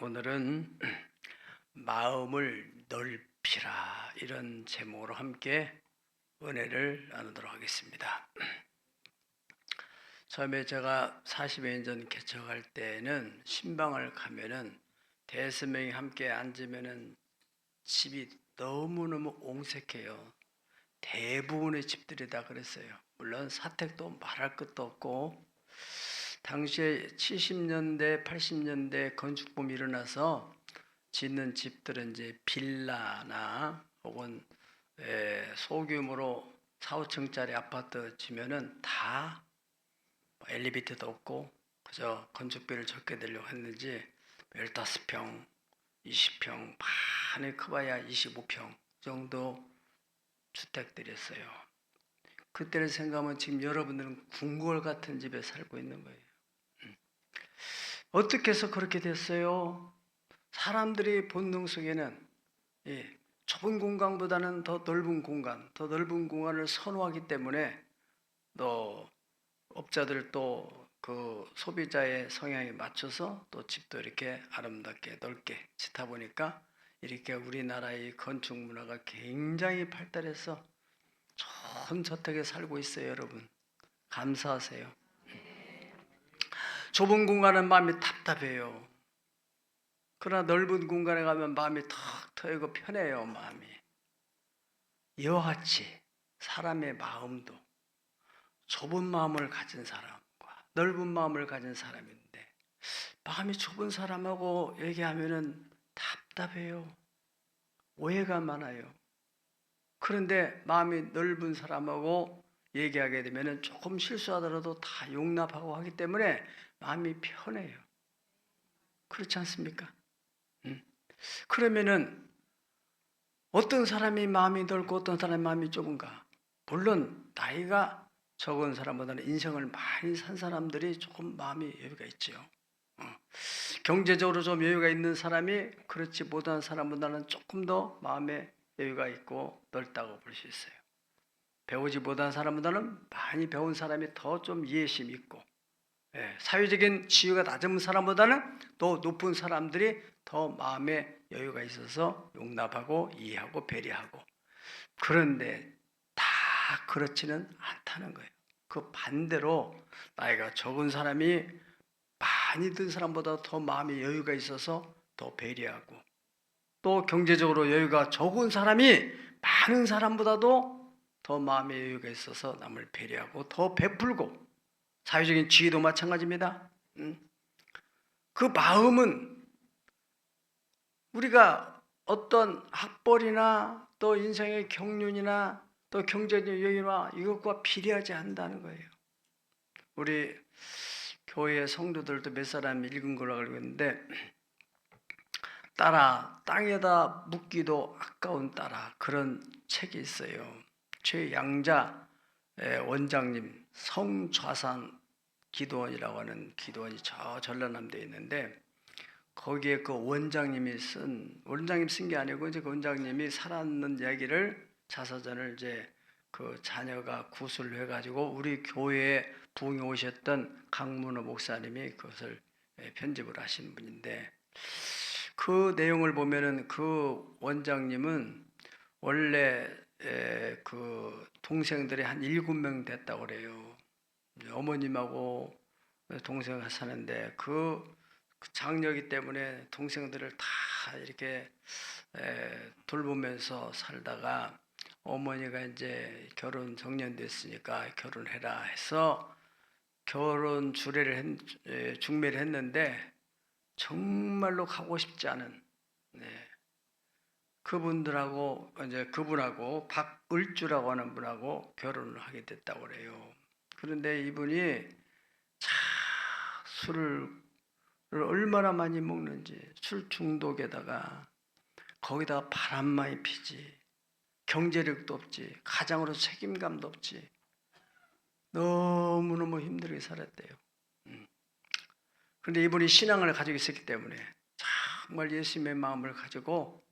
오늘은 마음을 넓히라 이런 제목으로 함께 은혜를 나누도록 하겠습니다. 처음에 제가 40여 년 전 개척할 때는 신방을 가면은 대여섯 명이 함께 앉으면은 집이 너무너무 옹색해요. 대부분의 집들이 다 그랬어요. 물론 사택도 말할 것도 없고, 당시에 70년대, 80년대 건축붐이 일어나서 짓는 집들은 이제 빌라나 혹은 소규모로 4, 5층짜리 아파트 지면은 다 엘리베이터도 없고 그저 건축비를 적게 내려고 했는지 15평, 20평, 많이 커봐야 25평 정도 주택들이었어요. 그때를 생각하면 지금 여러분들은 궁궐 같은 집에 살고 있는 거예요. 어떻게 해서 그렇게 됐어요? 사람들이 본능 속에는 좁은 공간보다는 더 넓은 공간, 더 넓은 공간을 선호하기 때문에 또 업자들 또 그 소비자의 성향에 맞춰서 또 집도 이렇게 아름답게 넓게 짓다 보니까 이렇게 우리나라의 건축 문화가 굉장히 발달해서 좋은 저택에 살고 있어요, 여러분. 감사하세요. 좁은 공간은 마음이 답답해요. 그러나 넓은 공간에 가면 마음이 턱 트이고 편해요, 마음이. 이와 같이 사람의 마음도 좁은 마음을 가진 사람과 넓은 마음을 가진 사람인데, 마음이 좁은 사람하고 얘기하면은 답답해요. 오해가 많아요. 그런데 마음이 넓은 사람하고 얘기하게 되면은 조금 실수하더라도 다 용납하고 하기 때문에 마음이 편해요. 그렇지 않습니까? 그러면은 어떤 사람이 마음이 넓고 어떤 사람이 마음이 좁은가? 물론 나이가 적은 사람보다는 인생을 많이 산 사람들이 조금 마음이 여유가 있죠. 경제적으로 좀 여유가 있는 사람이 그렇지 못한 사람보다는 조금 더 마음에 여유가 있고 넓다고 볼 수 있어요. 배우지 못한 사람보다는 많이 배운 사람이 더 좀 이해심 있고, 사회적인 지위가 낮은 사람보다는 더 높은 사람들이 더 마음에 여유가 있어서 용납하고 이해하고 배려하고. 그런데 다 그렇지는 않다는 거예요. 그 반대로 나이가 적은 사람이 많이 든 사람보다 더 마음에 여유가 있어서 더 배려하고, 또 경제적으로 여유가 적은 사람이 많은 사람보다도 더 마음에 여유가 있어서 남을 배려하고 더 베풀고, 사회적인 지위도 마찬가지입니다. 그 마음은 우리가 어떤 학벌이나 또 인생의 경륜이나 또 경제적 여유나 이것과 비례하지 않는다는 거예요. 우리 교회 성도들도 몇 사람 읽은 걸로 알고 있는데, 딸아 땅에다 묻기도 아까운 딸아, 그런 책이 있어요. 최양자 원장님 성좌산 기도원이라고 하는 기도원이 저 전라남도에 있는데, 거기에 그 원장님이 쓴 게 아니고 이제 그 원장님이 살았는 이야기를 자서전을 이제 그 자녀가 구술을 해가지고 우리 교회에 부흥에 오셨던 강문호 목사님이 그것을 편집을 하신 분인데, 그 내용을 보면은 그 원장님은 원래 그 동생들이 한 7명 됐다고 그래요. 어머님하고 동생을 사는데 그 장녀기 때문에 동생들을 다 이렇게 돌보면서 살다가 어머니가 이제 결혼 정년됐으니까 결혼해라 해서 결혼 중매를 했는데, 정말로 가고 싶지 않은 그분들하고 이제 그분하고 박을주라고 하는 분하고 결혼을 하게 됐다고 그래요. 그런데 이분이 차 술을 얼마나 많이 먹는지, 술 중독에다가 거기다가 바람 많이 피지, 경제력도 없지, 가장으로서 책임감도 없지, 너무너무 힘들게 살았대요. 그런데 이분이 신앙을 가지고 있었기 때문에 정말 예수님의 마음을 가지고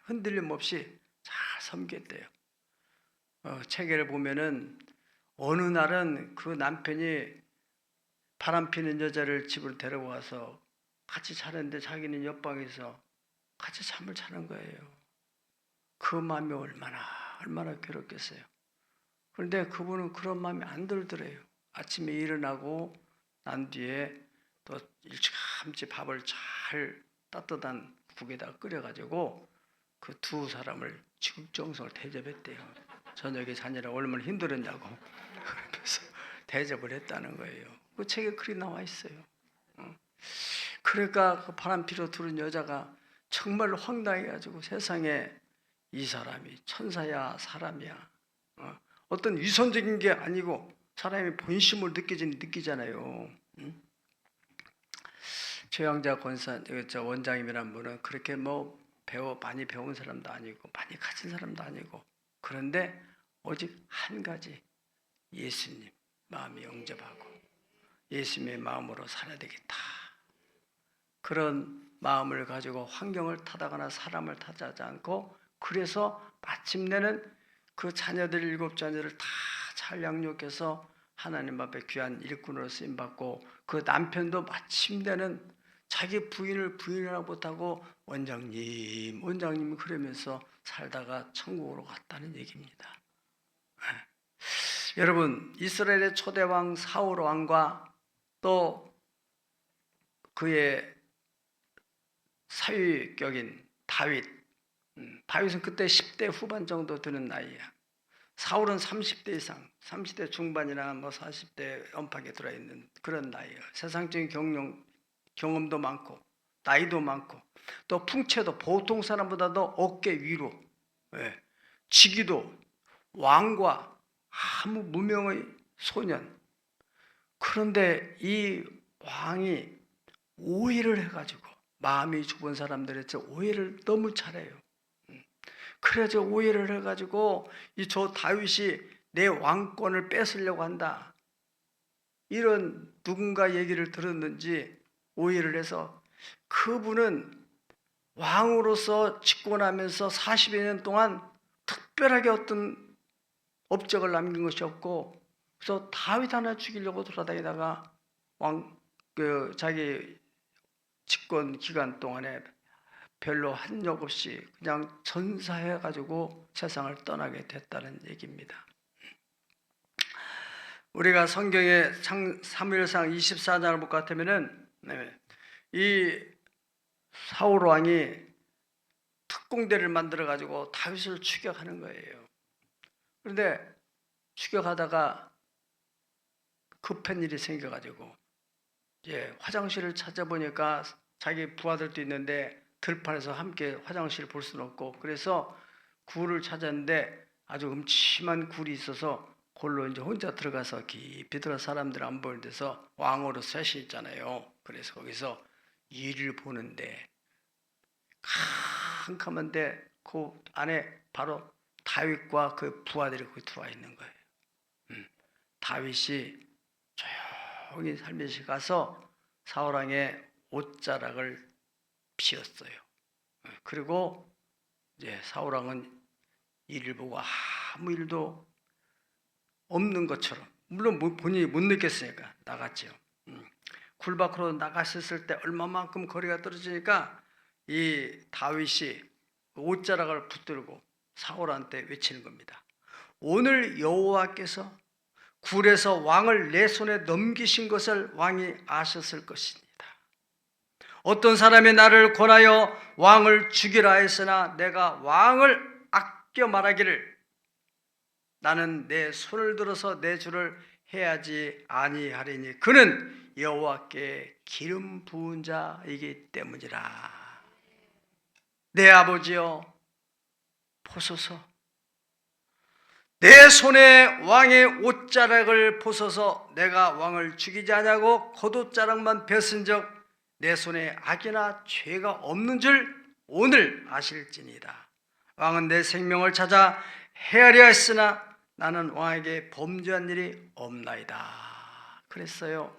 흔들림 없이 잘 섬겼대요. 책을 보면은 어느 날은 그 남편이 바람 피는 여자를 집으로 데려와서 같이 자는데 자기는 옆방에서 같이 잠을 자는 거예요. 그 마음이 얼마나 괴롭겠어요. 그런데 그분은 그런 마음이 안 들더래요. 아침에 일어나고 난 뒤에 또 일찌감치 밥을 잘 따뜻한 국에다 끓여가지고 그 두 사람을 지극정성을 대접했대요. 저녁에 자느라 얼마나 힘들었냐고 그러면서 대접을 했다는 거예요. 그 책에 글이 나와 있어요. 그러니까 그 바람피로 들은 여자가 정말 황당해가지고 세상에 이 사람이 천사야 사람이야, 어떤 위선적인 게 아니고 사람이 본심을 느끼잖아요. 최양자 권사 원장님이란 분은 그렇게 많이 배운 사람도 아니고 많이 가진 사람도 아니고, 그런데 오직 한 가지, 예수님 마음이 영접하고 예수님의 마음으로 살아야 되겠다, 그런 마음을 가지고 환경을 탓하거나 사람을 탓하지 않고, 그래서 마침내는 그 자녀들 7자녀를 다 잘 양육해서 하나님 앞에 귀한 일꾼으로 쓰임받고, 그 남편도 마침내는 자기 부인을 부인이라고 못하고 원장님 그러면서 살다가 천국으로 갔다는 얘기입니다. 여러분, 이스라엘의 초대왕 사울 왕과 또 그의 사위격인 다윗은 그때 10대 후반 정도 되는 나이야. 사울은 30대 이상, 30대 중반이나 40대 안팎에 들어있는 그런 나이예요. 세상적인 경험도 많고 나이도 많고 또 풍채도 보통 사람보다도 어깨 위로, 직위도 왕과 아무 무명의 소년. 그런데 이 왕이 오해를 해가지고, 마음이 좁은 사람들이 오해를 너무 잘해요. 그래서 오해를 해가지고 저 다윗이 내 왕권을 뺏으려고 한다, 이런 누군가 얘기를 들었는지 오해를 해서, 그분은 왕으로서 집권하면서 40여 년 동안 특별하게 어떤 업적을 남긴 것이 없고, 그래서 다윗 하나 죽이려고 돌아다니다가 자기 집권 기간 동안에 별로 한 역 없이 그냥 전사해가지고 세상을 떠나게 됐다는 얘기입니다. 우리가 성경의 사무엘상 24장을 볼 것 같으면은 이 사울 왕이 특공대를 만들어 가지고 다윗을 추격하는 거예요. 그런데 추격하다가 급한 일이 생겨 가지고 화장실을 찾아보니까 자기 부하들도 있는데 들판에서 함께 화장실을 볼 수는 없고, 그래서 굴을 찾았는데 아주 음침한 굴이 있어서 홀로 이제 혼자 들어가서 깊이 들어 사람들 안 보이는 데서 왕으로 셋이 있잖아요. 그래서 거기서 일을 보는데 캄캄한데 그 안에 바로 다윗과 그 부하들이 거기 들어와 있는 거예요. 다윗이 조용히 살며시 가서 사울 왕의 옷자락을 피웠어요. 그리고 이제 사울 왕은 이를 보고 아무 일도 없는 것처럼, 물론 본인이 못 느꼈으니까 나갔죠. 굴 밖으로 나갔을 때 얼마만큼 거리가 떨어지니까 이 다윗이 옷자락을 붙들고 사울한테 외치는 겁니다. 오늘 여호와께서 굴에서 왕을 내 손에 넘기신 것을 왕이 아셨을 것입니다. 어떤 사람이 나를 권하여 왕을 죽이라 했으나 내가 왕을 아껴 말하기를 나는 내 손을 들어서 내 주를 해야지 아니하리니 그는 여호와께 기름 부은 자이기 때문이라. 내 아버지여 보소서, 내 손에 왕의 옷자락을 보소서. 내가 왕을 죽이지 아니하고 겉옷자락만 벗은적 내 손에 악이나 죄가 없는 줄 오늘 아실지니라. 왕은 내 생명을 찾아 헤아려 했으나 나는 왕에게 범죄한 일이 없나이다. 그랬어요.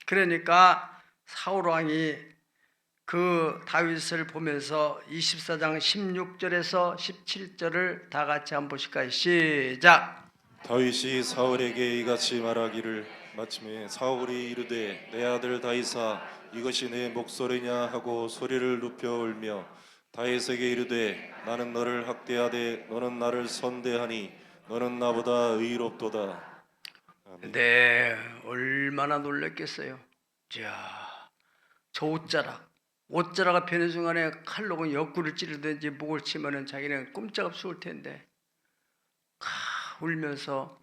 그러니까 사울 왕이 그 다윗을 보면서 24장 16절에서 17절을 다 같이 한번 보실까요? 시작. 다윗이 사울에게 이같이 말하기를 마침에 사울이 이르되 내 아들 다윗아 이것이 내 목소리냐 하고 소리를 높여 울며 다윗에게 이르되 나는 너를 학대하되 너는 나를 선대하니 너는 나보다 의롭도다. 아멘. 네, 얼마나 놀랐겠어요. 자, 저 옷자락가 펴는 순간에 칼로 그냥 옆구리를 찌르든지 목을 치면은 자기는 꼼짝없이 울 텐데, 울면서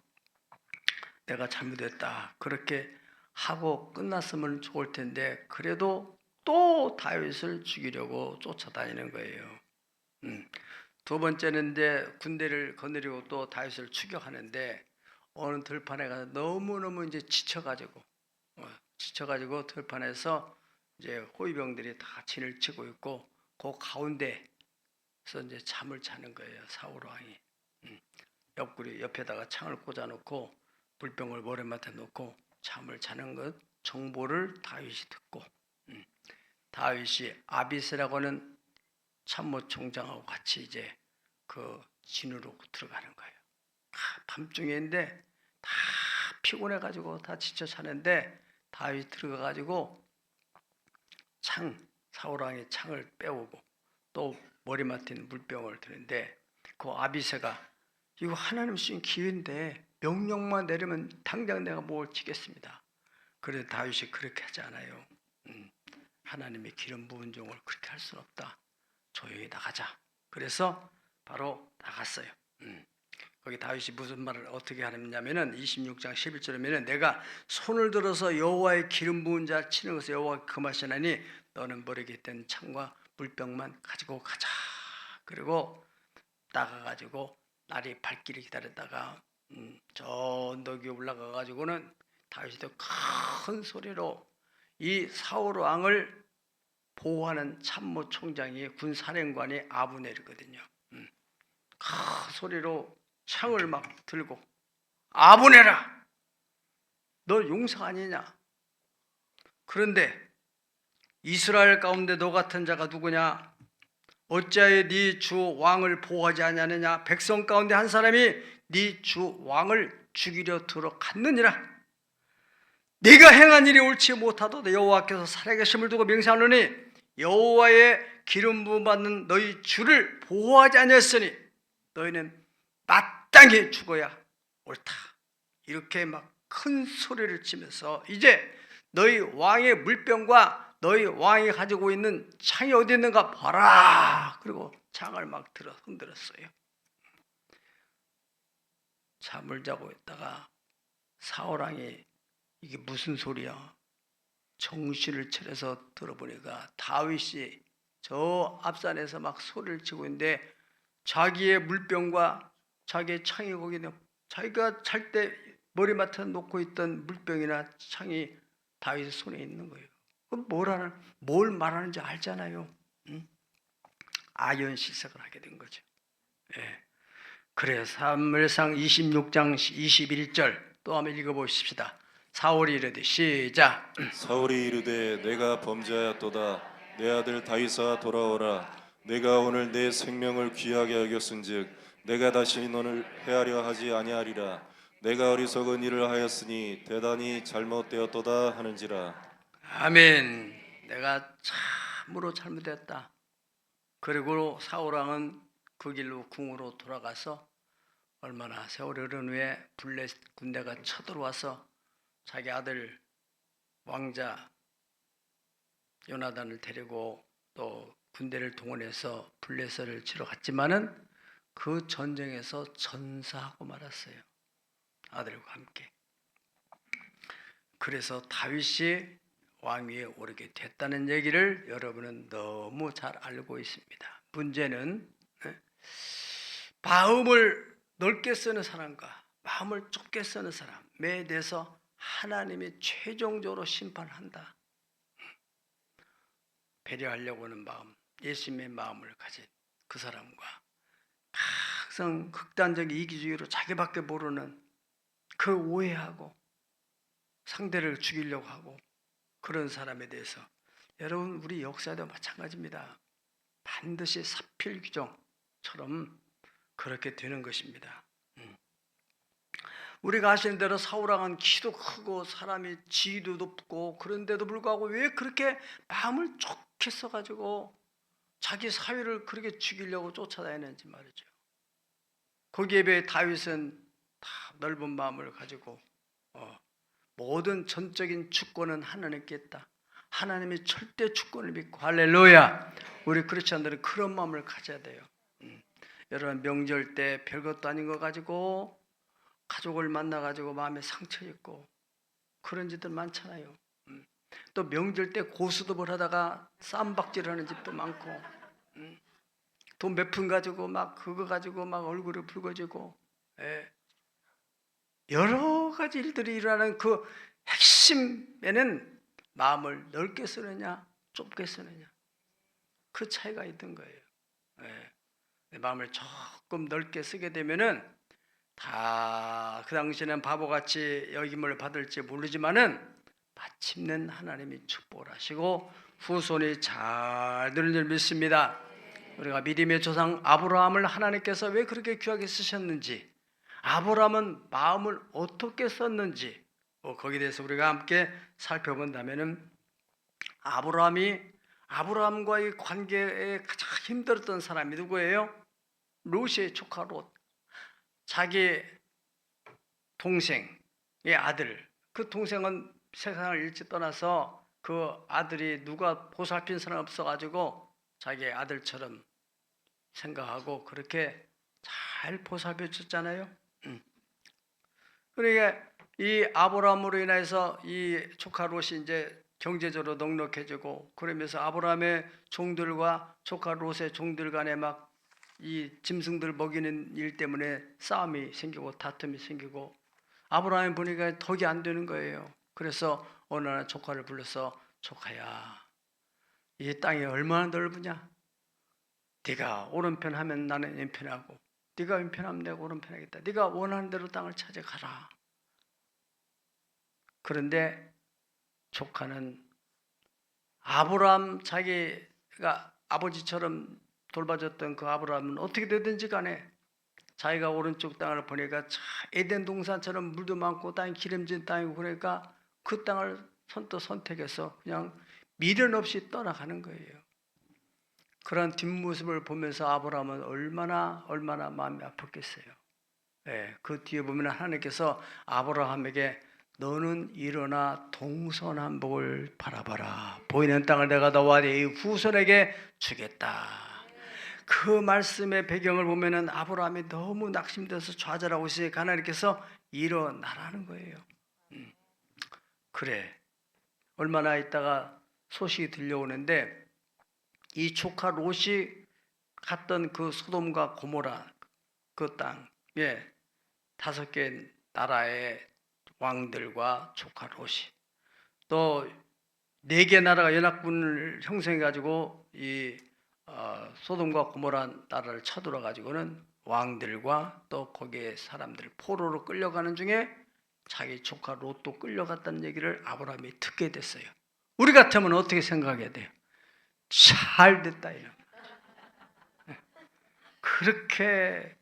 내가 잘못했다 그렇게 하고 끝났으면 좋을 텐데, 그래도 또 다윗을 죽이려고 쫓아다니는 거예요. 두 번째는 이제 군대를 거느리고 또 다윗을 추격하는데, 어느 들판에 가서 너무너무 이제 지쳐가지고 들판에서 이제 호위병들이 다 진을 치고 있고, 그 가운데서 이제 잠을 자는 거예요. 사울 왕이 옆구리 옆에다가 창을 꽂아놓고 물병을 머리맡에 놓고 잠을 자는 것 정보를 다윗이 듣고, 다윗이 아비스라고 하는 참모총장하고 같이 이제 그 진으로 들어가는 거예요. 밤중에인데 다 피곤해가지고 다 지쳐 자는데, 다윗 들어가가지고 사울 왕의 창을 빼오고 또 머리맡에 있는 물병을 드는데, 그 아비새가 이거 하나님 주신 기회인데 명령만 내리면 당장 내가 뭘 치겠습니다. 그래도 다윗이 그렇게 하지 않아요. 하나님의 기름 부은 종을 그렇게 할 수는 없다. 조용히 나가자. 그래서 바로 나갔어요. 거기 다윗이 무슨 말을 어떻게 하냐면은 26장 11절에 보면 내가 손을 들어서 여호와의 기름 부은 자 치는 것을 여호와가 금하시나니 너는 머리에 든 창과 물병만 가지고 가자. 그리고 나가가지고 날이 밝기를 기다렸다가 저 언덕 위에 올라가가지고는 다윗이 큰 소리로 이 사울 왕을 보호하는 참모 총장이 군사령관이 아브넬이거든요. 큰 소리로 창을 막 들고 아브넬아, 너 용사 아니냐? 그런데 이스라엘 가운데 너 같은 자가 누구냐? 어찌하여 네 주 왕을 보호하지 아니하느냐? 백성 가운데 한 사람이 네 주 왕을 죽이려 들어갔느니라. 네가 행한 일이 옳지 못하도다 여호와께서 살아계심을 두고 맹세하노니 여호와의 기름 부음 받는 너희 주를 보호하지 아니하였으니 너희는 마땅히 죽어야 옳다. 이렇게 막 큰 소리를 치면서 이제 너희 왕의 물병과 너희 왕이 가지고 있는 창이 어디 있는가 봐라. 그리고 창을 막 들어 흔들었어요. 잠을 자고 있다가 사울 왕이 이게 무슨 소리야? 정신을 차려서 들어보니까 다윗이 저 앞산에서 막 소리를 치고 있는데, 자기의 물병과 자기의 창이 거기 있는, 자기가 잘 때 머리맡에 놓고 있던 물병이나 창이 다윗의 손에 있는 거예요. 그럼 뭘 말하는지 알잖아요. 응? 아연실색을 하게 된 거죠. 예. 그래서 사무엘상 26장 21절 또 한번 읽어보십시다. 사울이 이르되 시작. 사울이 이르되 내가 범죄하였도다 내 아들 다윗아 돌아오라 내가 오늘 내 생명을 귀하게 여겼은즉 내가 다시 너를 해하려 하지 아니하리라 내가 어리석은 일을 하였으니 대단히 잘못되었도다 하는지라. 아멘. 내가 참으로 잘못했다. 그리고 사울 왕은 그 길로 궁으로 돌아가서 얼마나 세월이 흐른 후에 블레 군대가 쳐들어와서 자기 아들 왕자 요나단을 데리고 또 군대를 동원해서 블레셋을 치러 갔지만은 그 전쟁에서 전사하고 말았어요. 아들과 함께. 그래서 다윗이 왕위에 오르게 됐다는 얘기를 여러분은 너무 잘 알고 있습니다. 문제는 마음을 넓게 쓰는 사람과 마음을 좁게 쓰는 사람에 대해서 하나님이 최종적으로 심판한다. 배려하려고 하는 마음, 예수님의 마음을 가진 그 사람과 항상 극단적 이기주의로 자기밖에 모르는 그 오해하고 상대를 죽이려고 하고 그런 사람에 대해서 여러분 우리 역사도 마찬가지입니다. 반드시 사필 규정처럼 그렇게 되는 것입니다. 우리가 아시는 대로 사울왕은 키도 크고 사람이 지위도 높고 그런데도 불구하고 왜 그렇게 마음을 좁게 써가지고 자기 사위를 그렇게 죽이려고 쫓아다니는지 말이죠. 거기에 비해 다윗은 다 넓은 마음을 가지고 모든 전적인 주권은 하나님께 있다. 하나님이 절대 주권을 믿고 할렐루야. 우리 크리스천들은 그런 마음을 가져야 돼요. 여러분 명절 때 별것도 아닌 거 가지고 가족을 만나가지고 마음에 상처 있고 그런 짓들 많잖아요. 또 명절 때 고스톱을 하다가 쌈박질하는 집도 많고 돈 몇 푼 가지고 막 그거 가지고 막 얼굴이 붉어지고 여러 가지 일들이 일어나는 그 핵심에는 마음을 넓게 쓰느냐 좁게 쓰느냐 그 차이가 있는 거예요. 내 마음을 조금 넓게 쓰게 되면은 다 그 당시에는 바보같이 여김을 받을지 모르지만은 마침내 하나님이 축복을 하시고 후손이 잘 되는 줄 믿습니다. 우리가 믿음의 조상 아브라함을 하나님께서 왜 그렇게 귀하게 쓰셨는지, 아브라함은 마음을 어떻게 썼는지 거기에 대해서 우리가 함께 살펴본다면은 아브라함과의 관계에 가장 힘들었던 사람이 누구예요? 롯의 조카 롯. 자기 동생의 아들, 그 동생은 세상을 일찍 떠나서 그 아들이 누가 보살핀 사람 없어가지고 자기 아들처럼 생각하고 그렇게 잘 보살펴 줬잖아요. 그러니까 이 아브라함으로 인해서 이 조카 롯이 이제 경제적으로 넉넉해지고 그러면서 아브라함의 종들과 조카 롯의 종들 간에 막 이 짐승들 먹이는 일 때문에 싸움이 생기고 다툼이 생기고 아브라함이 보니까 덕이 안 되는 거예요. 그래서 어느 날 조카를 불러서 조카야, 이 땅이 얼마나 넓으냐? 네가 오른편 하면 나는 왼편하고 네가 왼편하면 내가 오른편 하겠다. 네가 원하는 대로 땅을 찾아가라. 그런데 조카는 아브라함 자기가 아버지처럼 돌봐줬던 그 아브라함은 어떻게 되든지 간에 자기가 오른쪽 땅을 보니까 에덴 동산처럼 물도 많고 땅이 기름진 땅이고 그러니까 그 땅을 선택해서 그냥 미련 없이 떠나가는 거예요. 그런 뒷모습을 보면서 아브라함은 얼마나 마음이 아팠겠어요. 그 뒤에 보면 하나님께서 아브라함에게 너는 일어나 동서남북을 바라봐라. 보이는 땅을 내가 너와 네 후손에게 주겠다. 그 말씀의 배경을 보면은 아브라함이 너무 낙심돼서 좌절하고 있으니까 하나님께서 일어나라는 거예요. 그래. 얼마나 있다가 소식이 들려오는데 이 조카 롯이 갔던 그 소돔과 고모라 그 땅에 5개 나라의 왕들과 조카 롯이 또 4개 나라가 연합군을 형성해 가지고 이 소돔과 고모라 나라를 쳐들어 가지고는 왕들과 또 거기에 사람들 포로로 끌려가는 중에 자기 조카 롯도 끌려갔다는 얘기를 아브라함이 듣게 됐어요. 우리 같으면 어떻게 생각해야 돼요? 잘 됐다 이런. 그렇게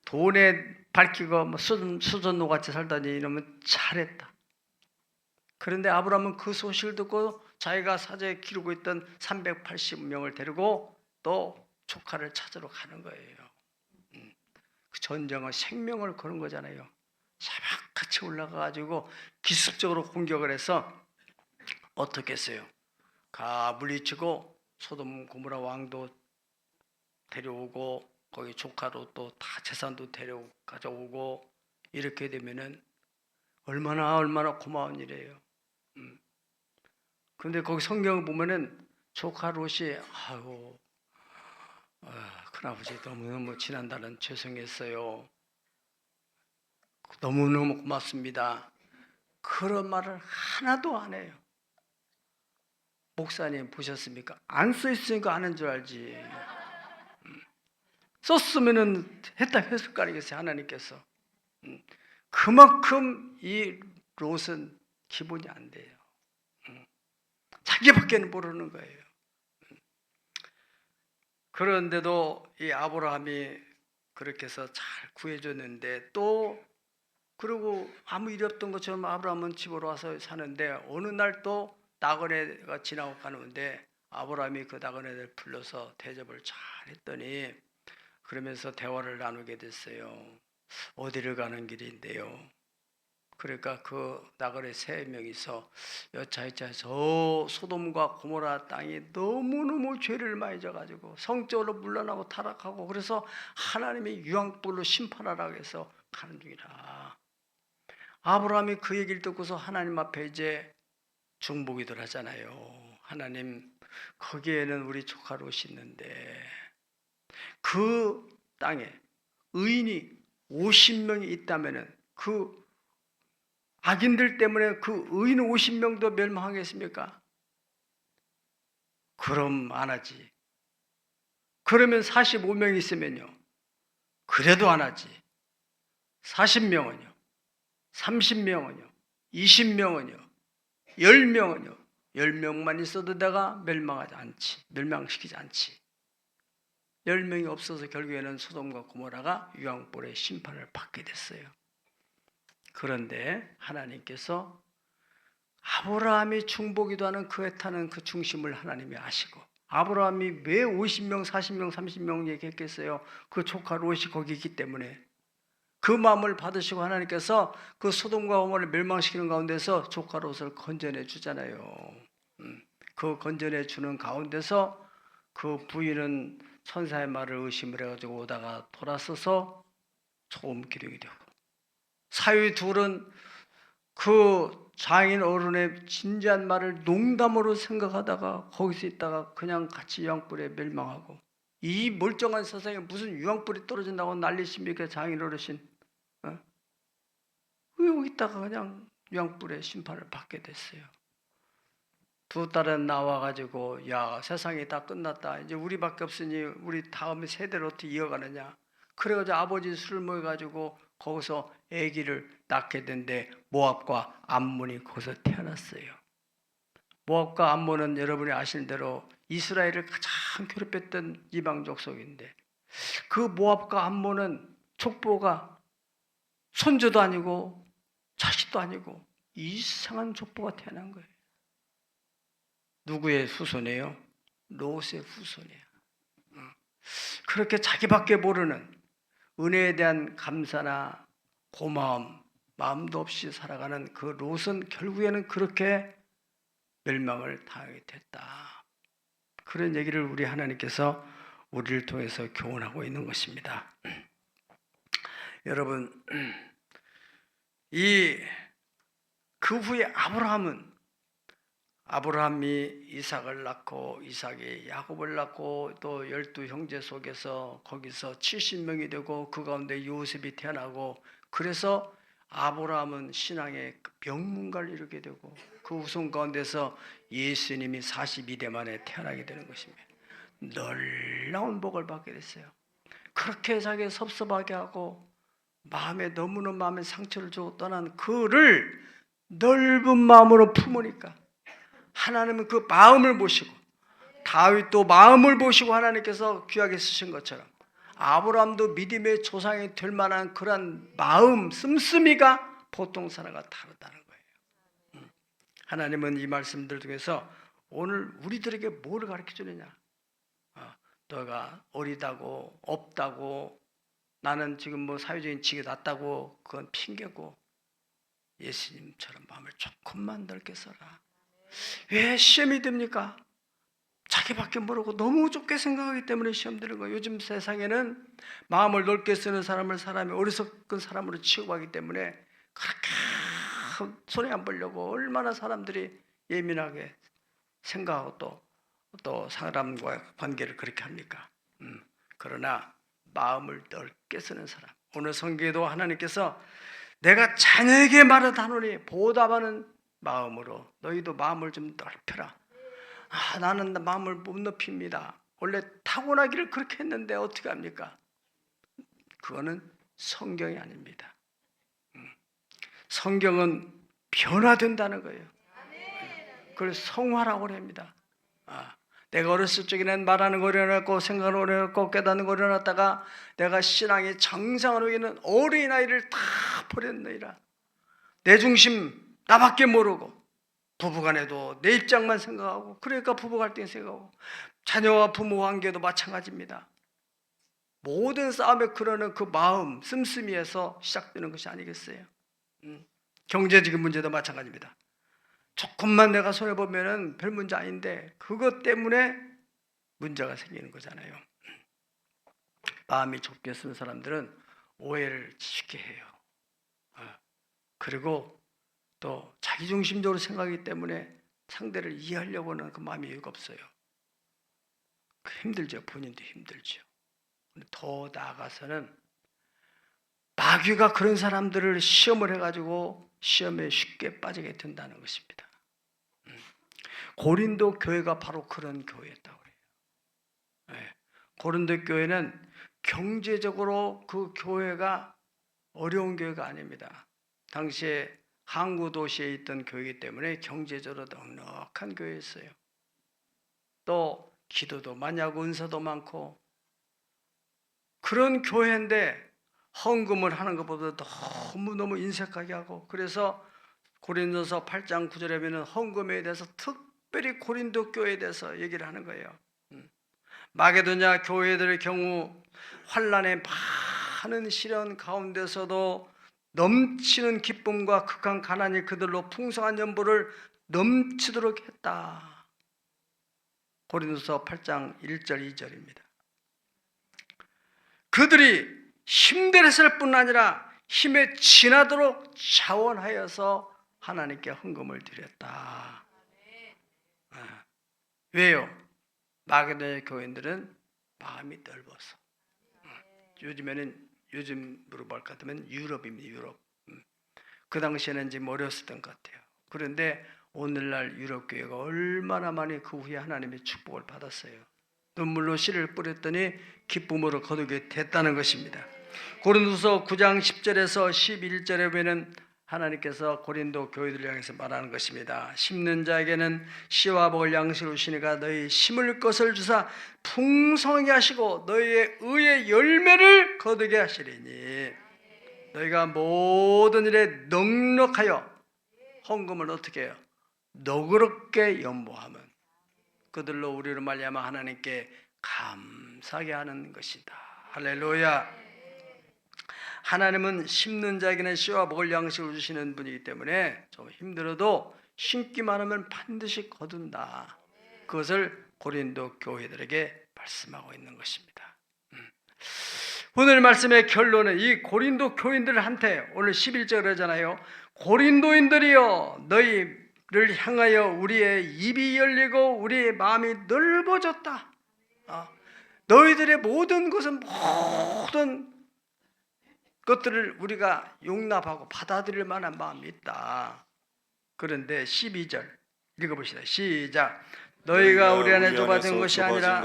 돈에 밝히고 뭐 수전노 같이 살다니 이러면 잘했다. 그런데 아브라함은 그 소식을 듣고 자기가 사제에 기르고 있던 380명을 데리고 또 조카를 찾으러 가는 거예요. 그 전쟁은 생명을 거는 거잖아요. 새벽같이 올라가가지고 기습적으로 공격을 해서 어떻게 했어요? 물리치고 소돔 고모라 왕도 데려오고 거기 조카로 또 다 재산도 가져오고 이렇게 되면은 얼마나 고마운 일이에요. 그런데 거기 성경을 보면은 조카 롯이 큰아버지 너무너무 지난달은 죄송했어요. 너무너무 고맙습니다. 그런 말을 하나도 안 해요. 목사님 보셨습니까? 안 써 있으니까 아는 줄 알지. 썼으면은 했을 거 아니겠어요, 하나님께서. 그만큼 이 롯은 기본이 안 돼요. 자기밖에는 모르는 거예요. 그런데도 이 아브라함이 그렇게 해서 잘 구해줬는데 또 그리고 아무 일이 없던 것처럼 아브라함은 집으로 와서 사는데 어느 날 또 나그네가 지나고 가는데 아브라함이 그 나그네를 불러서 대접을 잘 했더니 그러면서 대화를 나누게 됐어요. 어디를 가는 길인데요. 그러니까 그 나그네 세 명이서 여차여차 저 소돔과 고모라 땅이 너무너무 죄를 많이 져가지고 성적으로 물러나고 타락하고 그래서 하나님이 유황불로 심판하라고 해서 가는 중이라. 아브라함이 그 얘기를 듣고서 하나님 앞에 이제 중보기도를 하잖아요. 하나님, 거기에는 우리 조카 롯이 있는데 그 땅에 의인이 50명이 있다면은 그 악인들 때문에 그 의인 50명도 멸망하겠습니까? 그럼 안 하지. 그러면 45명 있으면요. 그래도 안 하지. 40명은요. 30명은요. 20명은요. 10명은요. 10명만 있어도 내가 멸망하지 않지. 멸망시키지 않지. 10명이 없어서 결국에는 소돔과 고모라가 유황불의 심판을 받게 됐어요. 그런데 하나님께서 아브라함이 중보기도하는 그 애타는 그 중심을 하나님이 아시고 아브라함이 왜 50명, 40명, 30명 얘기했겠어요? 그 조카 롯이 거기 있기 때문에 그 마음을 받으시고 하나님께서 그 소돔과 고모라를 멸망시키는 가운데서 조카 롯을 건져내 주잖아요. 그 건져내 주는 가운데서 그 부인은 천사의 말을 의심을 해가지고 오다가 돌아서서 소금 기둥이 되고 사위 둘은 그 장인 어른의 진지한 말을 농담으로 생각하다가 거기서 있다가 그냥 같이 유황불에 멸망하고 이 멀쩡한 세상에 무슨 유황불이 떨어진다고 난리십니까 장인 어르신. 어? 여기 있다가 그냥 유황불의 심판을 받게 됐어요. 두 딸은 나와가지고 야 세상이 다 끝났다 이제 우리밖에 없으니 우리 다음 세대를 어떻게 이어가느냐 그래가지고 아버지 술을 먹여가지고 거기서 아기를 낳게 된데 모압과 암몬이 거기서 태어났어요. 모압과 암몬은 여러분이 아시는 대로 이스라엘을 가장 괴롭혔던 이방 족속인데 그 모압과 암몬은 족보가 손주도 아니고 자식도 아니고 이상한 족보가 태어난 거예요. 누구의 후손이에요? 롯의 후손이에요. 그렇게 자기밖에 모르는 은혜에 대한 감사나 고마움, 마음도 없이 살아가는 그 롯은 결국에는 그렇게 멸망을 당하게 됐다. 그런 얘기를 우리 하나님께서 우리를 통해서 교훈하고 있는 것입니다. 여러분, 그 후에 아브라함이 이삭을 낳고 이삭이 야곱을 낳고 또 12형제 속에서 거기서 70명이 되고 그 가운데 요셉이 태어나고 그래서 아브라함은 신앙의 명문가를 이루게 되고 그 후손 가운데서 예수님이 42대 만에 태어나게 되는 것입니다. 놀라운 복을 받게 됐어요. 그렇게 자기 섭섭하게 하고 마음에 상처를 주고 떠난 그를 넓은 마음으로 품으니까 하나님은 그 마음을 보시고 다윗도 마음을 보시고 하나님께서 귀하게 쓰신 것처럼 아브라함도 믿음의 조상이 될 만한 그런 마음 씀씀이가 보통 사람과 다르다는 거예요. 하나님은 이 말씀들 중에서 오늘 우리들에게 뭐를 가르쳐 주느냐? 너가 어리다고 없다고 나는 지금 뭐 사회적인 지위 낮다고 그건 핑계고 예수님처럼 마음을 조금만 넓게 써라. 왜 시험이 듭니까? 자기밖에 모르고 너무 좁게 생각하기 때문에 시험 드는 거예요. 요즘 세상에는 마음을 넓게 쓰는 사람이 어리석은 사람으로 취급하기 때문에 그렇게 손해 안 보려고 얼마나 사람들이 예민하게 생각하고 또 사람과의 관계를 그렇게 합니까? 그러나 마음을 넓게 쓰는 사람. 오늘 성경에도 하나님께서 내가 자녀에게 말하다노니 보답하는 마음으로 너희도 마음을 좀 넓혀라. 나는 마음을 못 높입니다. 원래 타고나기를 그렇게 했는데 어떻게 합니까? 그거는 성경이 아닙니다. 성경은 변화된다는 거예요. 그걸 성화라고 합니다. 내가 어렸을 적에는 말하는 거 어려놨고 생각하는 거 어려놨고 깨닫는 거 어려놨다가 내가 신앙이 정상으로 있는 어린아이를 다 버렸느니라. 내 중심 나밖에 모르고 부부간에도 내 입장만 생각하고 그러니까 부부 갈등 생각하고 자녀와 부모 관계도 마찬가지입니다. 모든 싸움에 그러는 그 마음 씀씀이에서 시작되는 것이 아니겠어요? 경제적인 문제도 마찬가지입니다. 조금만 내가 손해보면 별 문제 아닌데 그것 때문에 문제가 생기는 거잖아요. 마음이 좁게 쓴 사람들은 오해를 쉽게 해요. 그리고 또 자기중심적으로 생각하기 때문에 상대를 이해하려고 하는 그 마음이 여유가 없어요. 힘들죠. 본인도 힘들죠. 더 나아가서는 마귀가 그런 사람들을 시험을 해가지고 시험에 쉽게 빠지게 된다는 것입니다. 고린도 교회가 바로 그런 교회였다고 해요. 고린도 교회는 경제적으로 그 교회가 어려운 교회가 아닙니다. 당시에 항구 도시에 있던 교회이기 때문에 경제적으로 넉넉한 교회였어요. 또 기도도 많이 하고 은사도 많고 그런 교회인데 헌금을 하는 것보다 너무너무 인색하게 하고 그래서 고린도서 8장 9절에 보면 헌금에 대해서 특별히 고린도 교회에 대해서 얘기를 하는 거예요. 마게도냐 교회들의 경우 환난의 많은 시련 가운데서도 넘치는 기쁨과 극한 가난이 그들로 풍성한 연보를 넘치도록 했다. 고린도서 8장 1절 2절입니다. 그들이 힘들었을 뿐 아니라 힘에 지나도록 자원하여서 하나님께 헌금을 드렸다. 왜요? 마게도냐 교인들은 마음이 넓어서. 요즘으로 말 같으면 유럽입니다. 유럽. 그 당시에는 지금 어렸었던 것 같아요. 그런데 오늘날 유럽 교회가 얼마나 많이 그 후에 하나님의 축복을 받았어요. 눈물로 씨를 뿌렸더니 기쁨으로 거두게 됐다는 것입니다. 고린도서 9장 10절에서 11절에 보면 하나님께서 고린도 교회들을 향해서 말하는 것입니다. 심는 자에게는 씨와 먹을 양식을 주시니가 너희 심을 것을 주사 풍성하게 하시고 너희의 의의 열매를 거두게 하시리니 너희가 모든 일에 넉넉하여 헌금을 어떻게 해요? 너그럽게 연보하면 그들로 우리로 말미암아 하나님께 감사하게 하는 것이다. 할렐루야. 하나님은 심는 자에게는 씨와 먹을 양식을 주시는 분이기 때문에 좀 힘들어도 심기만 하면 반드시 거둔다. 그것을 고린도 교회들에게 말씀하고 있는 것입니다. 오늘 말씀의 결론은 이 고린도 교인들한테 오늘 11절 그러잖아요. 고린도인들이여 너희를 향하여 우리의 입이 열리고 우리의 마음이 넓어졌다. 너희들의 모든 것은 모든 것들을 우리가 용납하고 받아들일 만한 마음이 있다. 그런데 12절 읽어봅시다. 시작. 너희가 우리 안에 좁아진 것이 아니라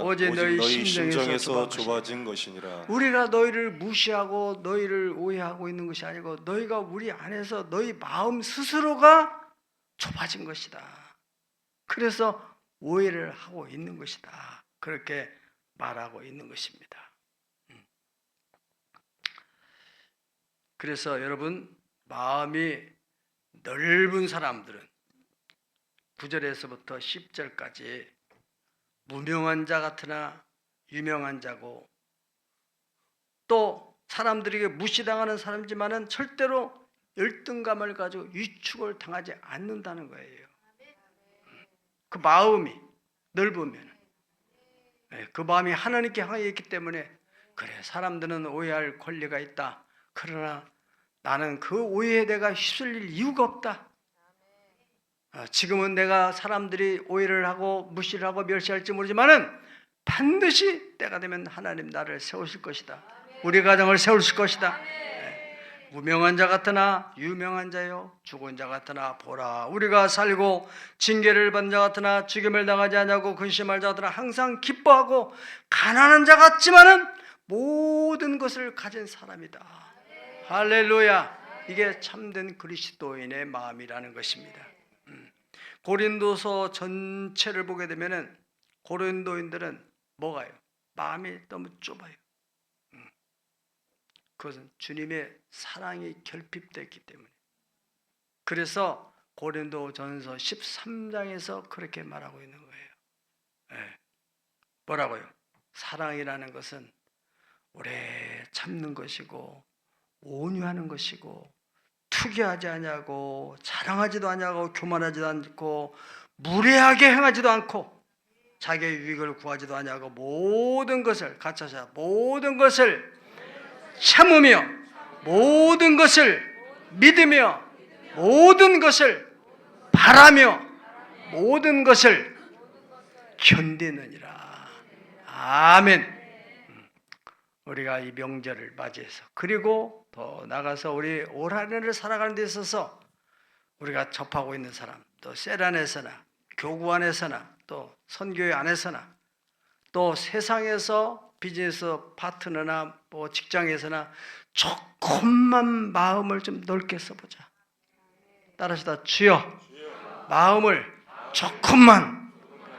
오직 너희 심정에서 좁아진 것이니라. 우리가 너희를 무시하고 너희를 오해하고 있는 것이 아니고 너희가 우리 안에서 너희 마음 스스로가 좁아진 것이다. 그래서 오해를 하고 있는 것이다. 그렇게 말하고 있는 것입니다. 그래서 여러분 마음이 넓은 사람들은 9절에서부터 10절까지 무명한 자 같으나 유명한 자고 또 사람들에게 무시당하는 사람이지만은 절대로 열등감을 가지고 위축을 당하지 않는다는 거예요. 그 마음이 넓으면 그 마음이 하나님께 향해 있기 때문에 그래 사람들은 오해할 권리가 있다. 그러나 나는 그 오해에 내가 휩쓸릴 이유가 없다. 지금은 내가 사람들이 오해를 하고 무시를 하고 멸시할지 모르지만은 반드시 때가 되면 하나님 나를 세우실 것이다. 우리 가정을 세우실 것이다. 무명한 자 같으나 유명한 자요 죽은 자 같으나 보라 우리가 살고 징계를 받는 자 같으나 죽임을 당하지 않냐고 근심할 자 같으나 항상 기뻐하고 가난한 자 같지만은 모든 것을 가진 사람이다. 할렐루야. 이게 참된 그리스도인의 마음이라는 것입니다. 고린도서 전체를 보게 되면은 고린도인들은 뭐가요? 마음이 너무 좁아요. 그것은 주님의 사랑이 결핍됐기 때문에. 그래서 고린도전서 13장에서 그렇게 말하고 있는 거예요. 네. 뭐라고요? 사랑이라는 것은 오래 참는 것이고 온유하는 것이고 투기하지 않냐고 자랑하지도 않냐고 교만하지도 않고 무례하게 행하지도 않고 자기의 유익을 구하지도 않냐고 모든 것을 같이 하자. 모든 것을 참으며 모든 것을 믿으며 모든 것을 바라며 모든 것을 견디느니라. 아멘. 우리가 이 명절을 맞이해서 그리고 더 나가서 우리 올 한 해를 살아가는 데 있어서 우리가 접하고 있는 사람, 또 셀 안에서나 교구 안에서나 또 선교회 안에서나 또 세상에서 비즈니스 파트너나 뭐 직장에서나 조금만 마음을 좀 넓게 써보자. 따라하시다. 주여, 마음을 조금만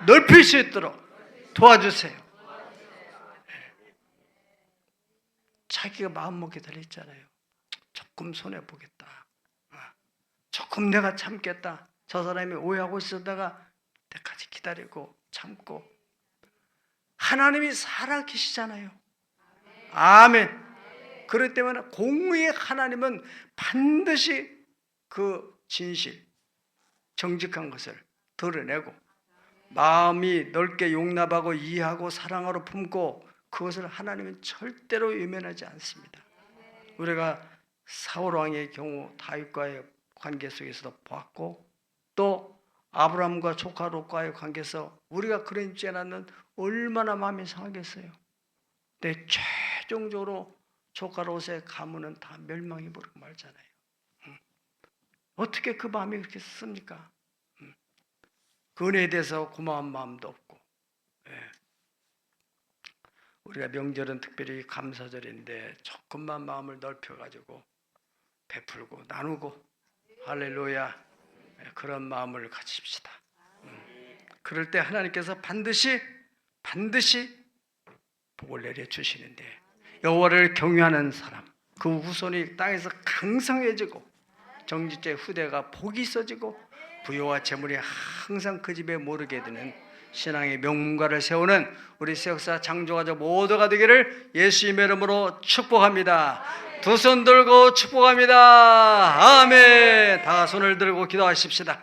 넓힐 수 있도록 도와주세요. 자기가 마음먹게 달렸잖아요. 조금 손해보겠다. 조금 내가 참겠다. 저 사람이 오해하고 있었다가 때까지 기다리고 참고. 하나님이 살아계시잖아요. 아멘. 그렇기 때문에 공의의 하나님은 반드시 그 진실, 정직한 것을 드러내고 마음이 넓게 용납하고 이해하고 사랑으로 품고 그것을 하나님은 절대로 외면하지 않습니다. 우리가 사울 왕의 경우 다윗과의 관계 속에서도 보았고 또 아브라함과 조카 롯과의 관계에서 우리가 그런 있지 않았는 얼마나 마음이 상하겠어요. 근데 최종적으로 조카 롯의 가문은 다 멸망해 버리고 말잖아요. 어떻게 그 마음이 그렇게 씁니까? 그 은혜에 대해서 고마운 마음도 없고. 우리가 명절은 특별히 감사절인데 조금만 마음을 넓혀가지고 베풀고 나누고 할렐루야 그런 마음을 가집시다. 그럴 때 하나님께서 반드시 복을 내려주시는데 여호와를 경외하는 사람 그 후손이 땅에서 강성해지고 정직자의 후대가 복이 있어지고 부여와 재물이 항상 그 집에 모르게 되는 신앙의 명문가를 세우는 우리 세역사 장조가족 모두가 되기를 예수님의 이름으로 축복합니다. 두 손 들고 축복합니다. 아멘. 다 손을 들고 기도하십시다.